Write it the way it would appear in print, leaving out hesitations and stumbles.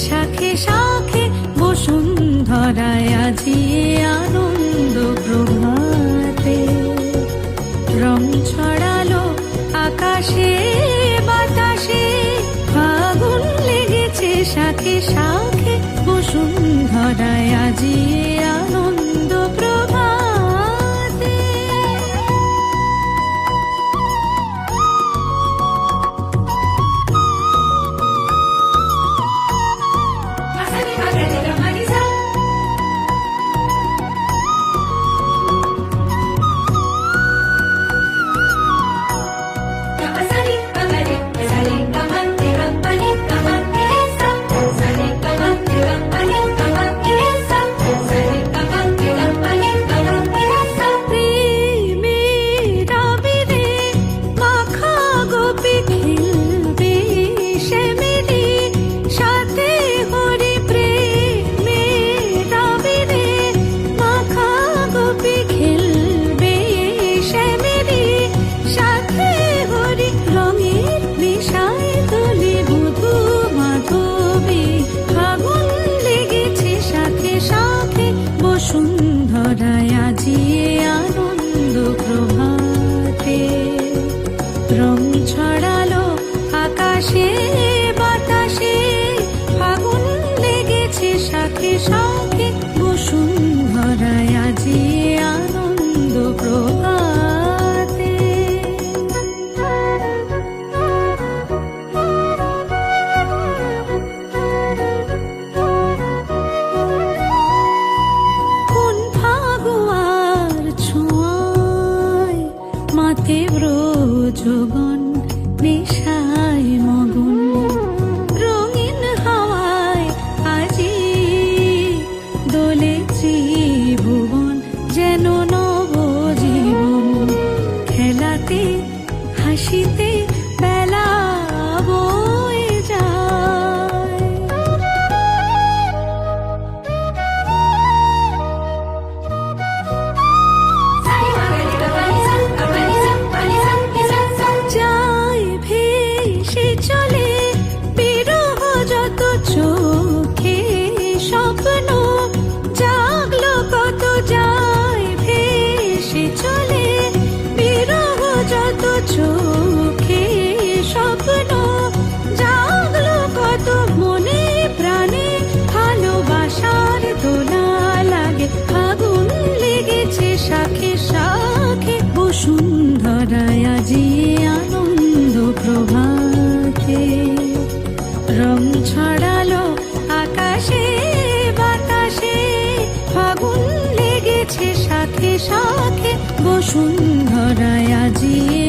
শাখে শাখে বসুন্ধরায় আজিয়ে আনন্দ প্রভাতে। রং ছড়ালো আকাশে বাতাসে, ফাগুন লেগেছে শাখে শাখে বসুন্ধরায় আজিয়ে আনন্দ প্রভাতে। বসুন্ধরায় আজিয়ে আনন্দ প্রভাতে। রং ছড়ালো আকাশে বাতাসে, ফাগুন লেগেছে শাখে শাখে বসুন্ধরায় আজিয়ে আনন্দ প্রভাতে। মাতে ব্রজগণ নেশায় মগন, রঙিন হাওয়ায় আজি দোলে ত্রিভুবন, যেন নবজীবন। খেলাতে হাসিতে বেলা বয়ে যায়। যায় ভেসে চলে বিরহ যত চোখে স্বপ্ন, জাগলো কত যায় ভেসে চলে বিরহ যত চোখে স্বপ্ন, জাগলো কত মনে প্রাণে ভালোবাসার দোলা লাগে। ফাগুন লেগেছে শাখে শাখে বসুন্ধরায় আজিয়ে আনন্দ প্রভাতে। রং ছড়ালো আকাশে বাতাসে, ফাগুন লেগেছে শাখে শাখে বসুন্ধরায় আজিয়ে